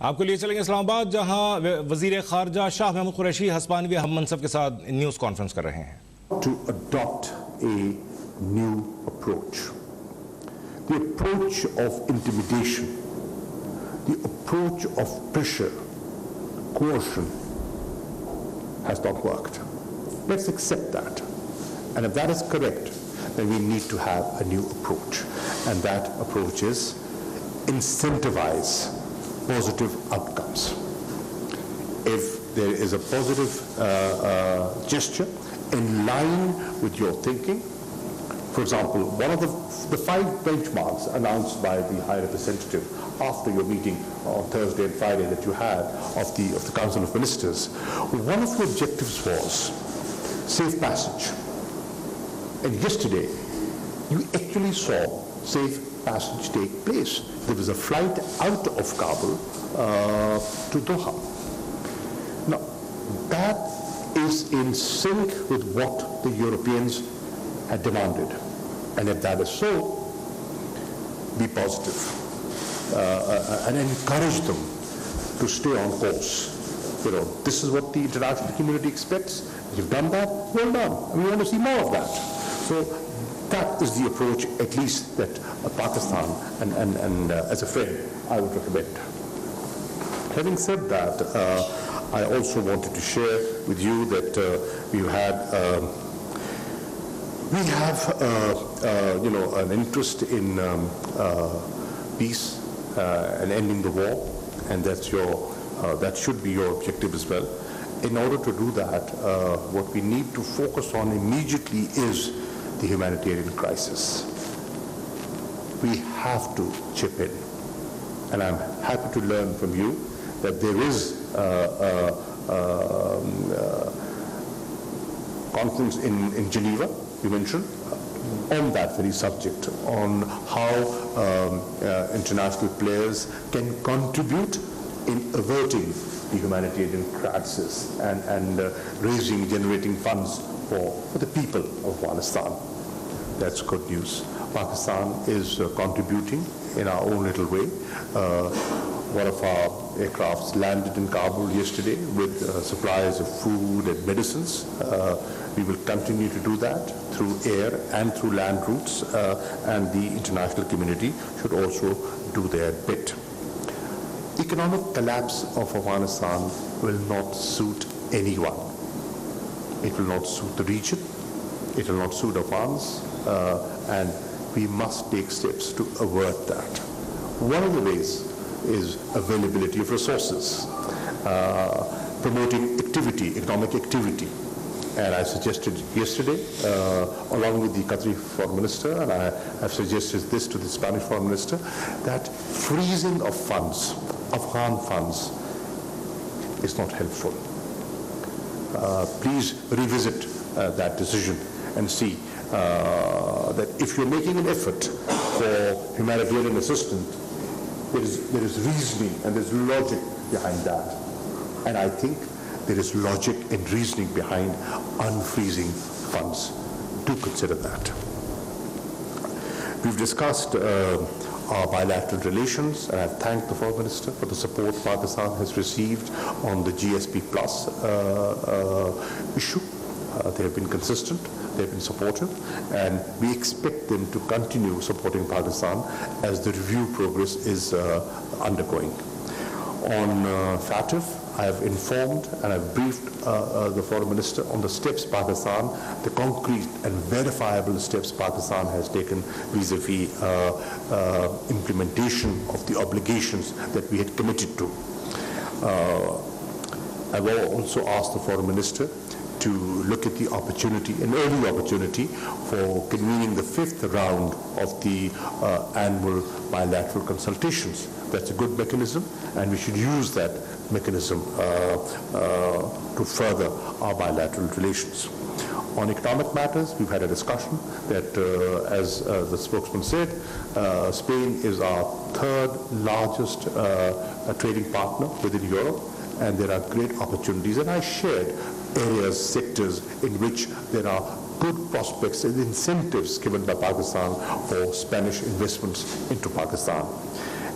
आपको लिए चलेंगे इस्लामाबाद, जहां वजीर खारजा शाह महमूद कुरैशी हस्बानवी हम मनसब के साथ न्यूज़ कॉन्फ्रेंस कर रहे हैं। To adopt a new approach. The approach of intimidation, the approach of pressure, coercion has not worked. Let's accept that. And if that is correct, then we need to have a new approach. And that approach is incentivize positive outcomes. If there is a positive gesture in line with your thinking, for example, one of the 5 benchmarks announced by the High Representative after your meeting on Thursday and Friday that you had of the Council of Ministers, one of the objectives was safe passage. And yesterday, you actually saw safe passage take place. There was a flight out of Kabul to Doha. Now, that is in sync with what the Europeans had demanded. And if that is so, be positive and encourage them to stay on course. You know, this is what the international community expects. You've done that, well done. And we want to see more of that. So that is the approach, at least, that Pakistan and as a friend, I would recommend. Having said that, I also wanted to share with you that we have an interest in peace and ending the war, and that should be your objective as well. In order to do that, what we need to focus on immediately is the humanitarian crisis. We have to chip in, and I'm happy to learn from you that there is conference in Geneva, you mentioned, on that very subject, on how international players can contribute in averting the humanitarian crisis and generating funds for the people of Afghanistan. That's good news. Pakistan is contributing in our own little way. One of our aircrafts landed in Kabul yesterday with supplies of food and medicines. We will continue to do that through air and through land routes, and the international community should also do their bit. Economic collapse of Afghanistan will not suit anyone. It will not suit the region. It will not suit Afghans, and we must take steps to avert that. One of the ways is availability of resources, promoting activity, economic activity. And I suggested yesterday, along with the Qatari Foreign Minister, and I have suggested this to the Spanish Foreign Minister, that freezing of funds, Afghan funds, is not helpful. Please revisit that decision and see that if you're making an effort for humanitarian assistance, there is reasoning and there's logic behind that. And I think there is logic and reasoning behind unfreezing funds. Do consider that. We've discussed our bilateral relations, and I thank the Foreign Minister for the support Pakistan has received on the GSP Plus issue. They have been consistent, they have been supportive, and we expect them to continue supporting Pakistan as the review progress is undergoing. On FATF, I have informed and I've briefed the Foreign Minister on the steps Pakistan, the concrete and verifiable steps Pakistan has taken vis-a-vis implementation of the obligations that we had committed to. I will also ask the Foreign Minister to look at the opportunity, an early opportunity, for convening the 5th round of the annual bilateral consultations. That's a good mechanism, and we should use that mechanism to further our bilateral relations. On economic matters, we've had a discussion that, as the spokesman said, Spain is our 3rd largest trading partner within Europe, and there are great opportunities. And I shared areas, sectors in which there are good prospects and incentives given by Pakistan for Spanish investments into Pakistan.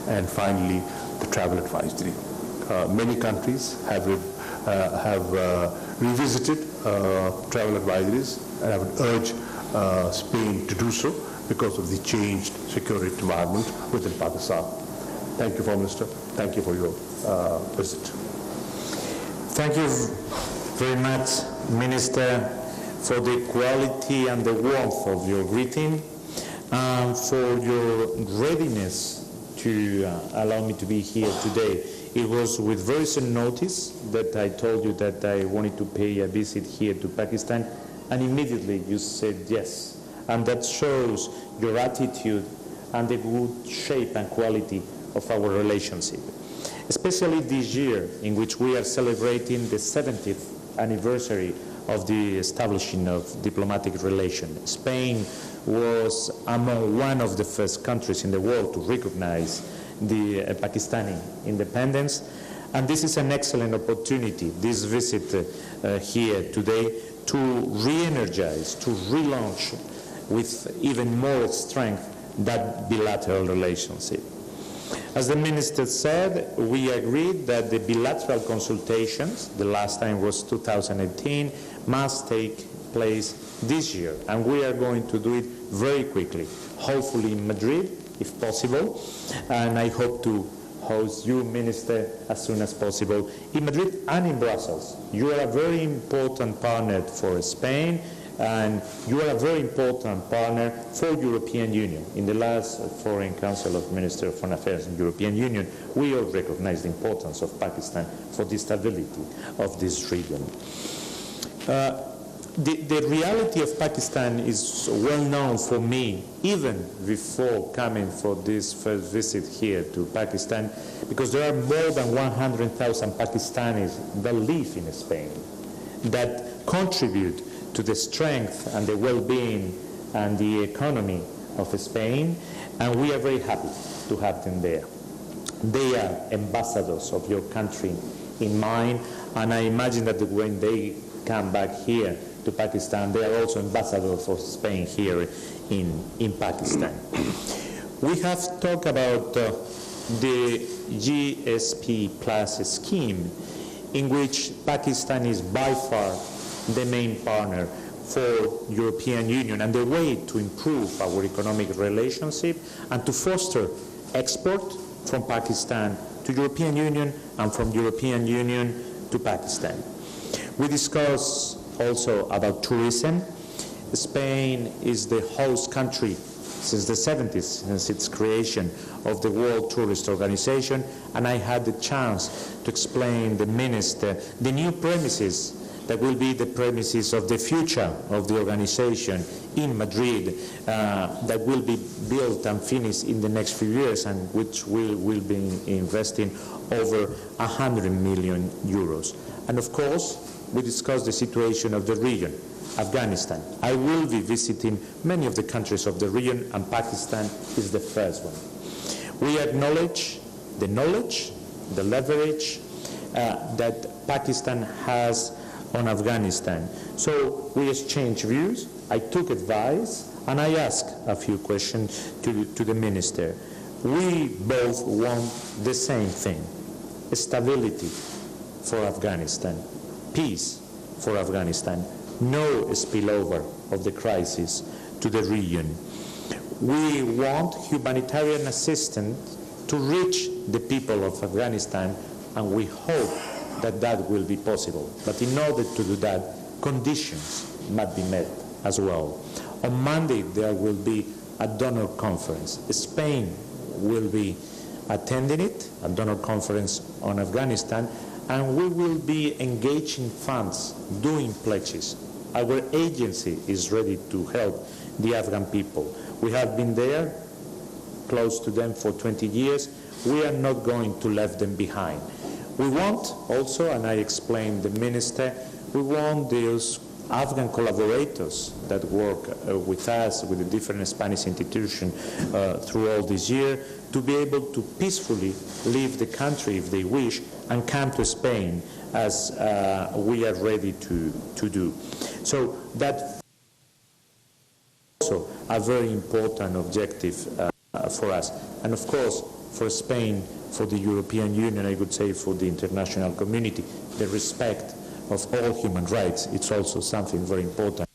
And finally, the travel advisory. many countries have revisited travel advisories, and I would urge Spain to do so because of the changed security environment within Pakistan. Thank you, Foreign Minister. Thank you for your visit. Thank you very much, Minister, for the quality and the warmth of your greeting, and for your readiness to allow me to be here today. It was with very soon notice that I told you that I wanted to pay a visit here to Pakistan, and immediately you said yes. And that shows your attitude and the good shape and quality of our relationship. Especially this year, in which we are celebrating the 70th anniversary of the establishing of diplomatic relations. Spain was among one of the first countries in the world to recognize the Pakistani independence, and this is an excellent opportunity, this visit here today, to re-energize, to relaunch with even more strength that bilateral relationship. As the Minister said, we agreed that the bilateral consultations, the last time was 2018, must take place this year, and we are going to do it very quickly, hopefully in Madrid, if possible, and I hope to host you, Minister, as soon as possible in Madrid and in Brussels. You are a very important partner for Spain, and you are a very important partner for the European Union. In the last Foreign Council of Ministers of Foreign Affairs in the European Union, we all recognize the importance of Pakistan for the stability of this region. The reality of Pakistan is well known for me, even before coming for this first visit here to Pakistan, because there are more than 100,000 Pakistanis that live in Spain, that contribute to the strength and the well-being and the economy of Spain, and we are very happy to have them there. They are ambassadors of your country in mind, and I imagine that when they come back here to Pakistan, they are also ambassadors of Spain here in Pakistan. We have talked about the GSP Plus scheme, in which Pakistan is by far the main partner for European Union, and the way to improve our economic relationship and to foster export from Pakistan to European Union and from European Union to Pakistan. We discussed also about tourism. Spain is the host country since the 70s, since its creation of the World Tourist Organization, and I had the chance to explain the Minister the new premises that will be the premises of the future of the organization in Madrid, that will be built and finished in the next few years, and which we will be investing over 100 million euros. And of course, we discussed the situation of the region, Afghanistan. I will be visiting many of the countries of the region, and Pakistan is the first one. We acknowledge the knowledge, the leverage that Pakistan has on Afghanistan. So we exchanged views, I took advice, and I asked a few questions to the Minister. We both want the same thing: stability for Afghanistan, peace for Afghanistan, no spillover of the crisis to the region. We want humanitarian assistance to reach the people of Afghanistan, and we hope that that will be possible. But in order to do that, conditions must be met as well. On Monday, there will be a donor conference. Spain will be attending it, a donor conference on Afghanistan, and we will be engaging funds, doing pledges. Our agency is ready to help the Afghan people. We have been there, close to them for 20 years. We are not going to leave them behind. We want also, and I explained the Minister, we want those Afghan collaborators that work with us, with the different Spanish institutions through all this year, to be able to peacefully leave the country if they wish and come to Spain, as we are ready to do. So that's also a very important objective for us. And of course, for Spain, for the European Union, I would say for the international community, the respect of all human rights. It's also something very important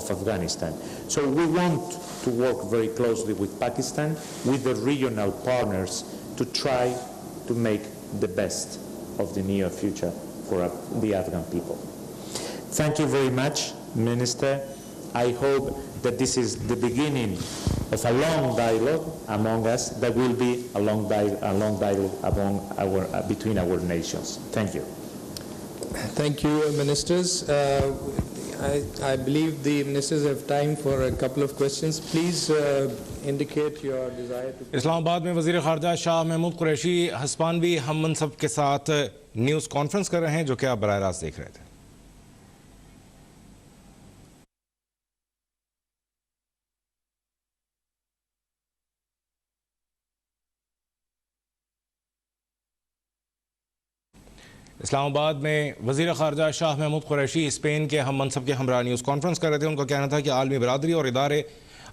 of Afghanistan. So we want to work very closely with Pakistan, with the regional partners, to try to make the best of the near future for the Afghan people. Thank you very much, Minister. I hope that this is the beginning of a long dialogue among us. That will be a long dialogue between our nations. Thank you. Thank you, ministers. I believe the ministers have time for a couple of questions. Please indicate your desire to... Islamabad में वज़ीर ख़ारजा शाह महमूद कुरैशी हस्पानवी हम मनसब के साथ news conference कर रहे हैं, जो कि आप बराह रास्त देख रहे थे। इस्लामाबाद में वज़ीर ख़ारजा शाह महमूद कुरैशी स्पेन के हम मनसब के हमरा न्यूज़ कॉन्फ्रेंस कर रहे थे। उनका कहना था कि आलमी बरादरी और इदारे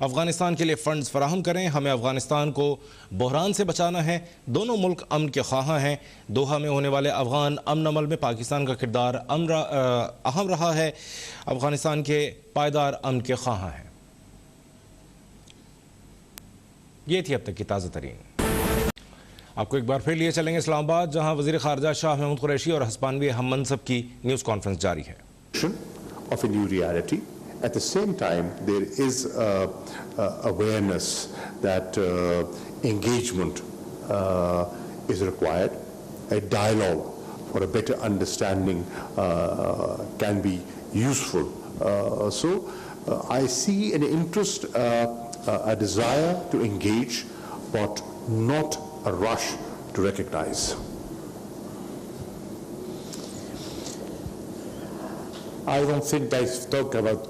अफ़गानिस्तान के लिए फ़ंड्स फराहम करें। हमें अफ़गानिस्तान को बहरान से बचाना है। दोनों मुल्क अमन के ख्वाह हैं। दोहा में होने वाले अफ़गान अमन अमल में पाकिस्तान का किरदार अहम रहा है। अफ़गानिस्तान के पायदार अमन के ख्वाह हैं। ये थी अब तक की ताज़ा तरीन। आपको एक बार फिर लिए चलेंगे इस्लामाबाद, जहां वज़ीर ख़ारजा शाह महमूद कुरैशी और हस्पानवी हम मनसब की न्यूज़ कॉन्फ्रेंस जारी है। Of a new reality. At the same time, there is awareness that engagement is required. A dialogue for a better understanding can be useful. So I see an interest, a desire to engage, but not a rush to recognize. I don't think they've talked about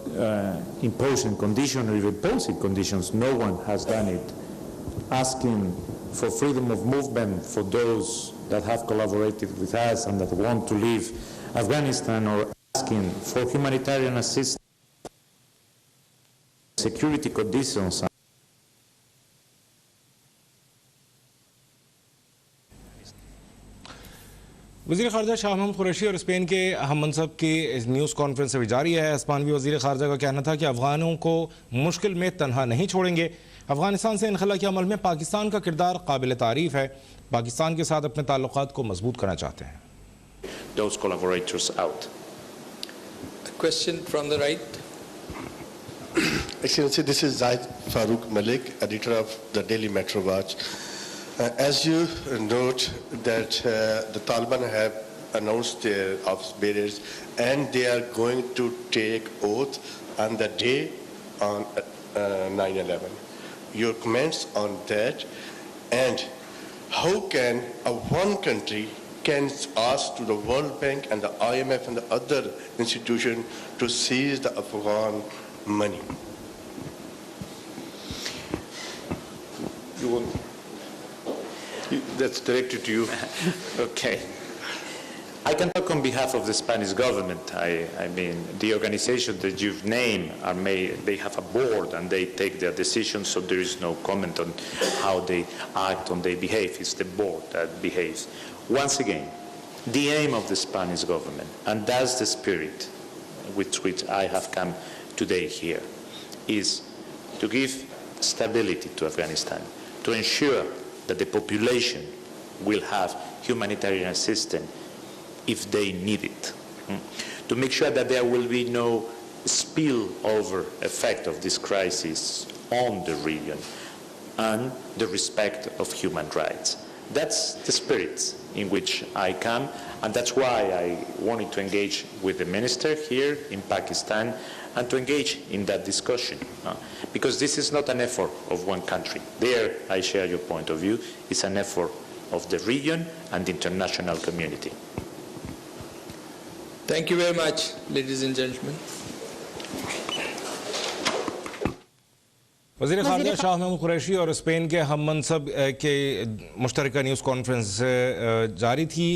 imposing conditions or even imposing conditions. No one has done it. Asking for freedom of movement for those that have collaborated with us and that want to leave Afghanistan, or asking for humanitarian assistance, security conditions. वज़ीर ख़ारजा शाह महमूद कुरैशी और Spain के हम मनसब की news conference अभी जारी है। हिस्पानवी वज़ीर ख़ारजा का कहना था कि अफ़गानों को मुश्किल में तनहा नहीं छोड़ेंगे। अफ़गानिस्तान से इनखला के अमल में पाकिस्तान का किरदार काबिल तारीफ़ है। पाकिस्तान के साथ अपने ताल्लुक़ात को मजबूत करना चाहते हैं। Those collaborators out. A question from the right. Excellency, this is Zaid Farooq Malik, editor of the Daily Metro Watch. As you note that the Taliban have announced their ops bearers and they are going to take oath on the day on 9/11. Your comments on that, and how can one country can ask to the World Bank and the IMF and the other institutions to seize the Afghan money? That's directed to you. Okay. I can talk on behalf of the Spanish government. I mean, the organization that you've named they have a board and they take their decisions, so there is no comment on how they act, on they behave. It's the board that behaves. Once again, the aim of the Spanish government, and that's the spirit with which I have come today here, is to give stability to Afghanistan, to ensure that the population will have humanitarian assistance if they need it, to make sure that there will be no spillover effect of this crisis on the region, and the respect of human rights. That's the spirit in which I come, and that's why I wanted to engage with the minister here in Pakistan and to engage in that discussion, because this is not an effort of one country. There, I share your point of view. It's an effort of the region and the international community. Thank you very much, ladies and gentlemen. वज़ीर ख़ारजा शाह महमूद कुरैशी और Spain के हम मनसब के मुश्तरका news conference जारी थी।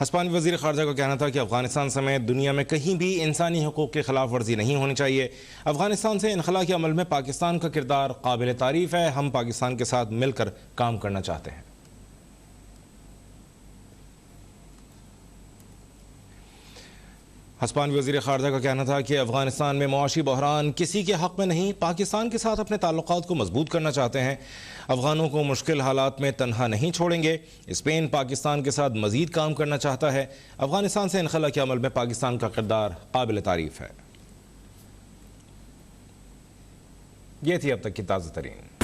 हिस्पानी वज़ीर ख़ारजा का कहना था कि अफ़गानिस्तान समेत दुनिया में कहीं भी इंसानी हकूक़ की खिलाफ वर्जी नहीं होनी चाहिए। अफ़गानिस्तान से इनखला के अमल में पाकिस्तान का किरदार काबिल तारीफ़ है। हम पाकिस्तान के साथ मिलकर काम करना चाहते हैं। हस्पानवी वज़ीर ख़ारजा का कहना था कि अफ़गानिस्तान में मुआशी बहरान किसी के हक़ में नहीं, पाकिस्तान के साथ अपने ताल्लुक़ात को मजबूत करना चाहते हैं। अफ़गानों को मुश्किल हालात में तन्हा नहीं छोड़ेंगे। स्पेन पाकिस्तान के साथ मज़ीद काम करना चाहता है। अफ़गानिस्तान से इनखला के अमल में पाकिस्तान का किरदार काबिल तारीफ़ है। ये थी अब तक की ताज़ा तरीन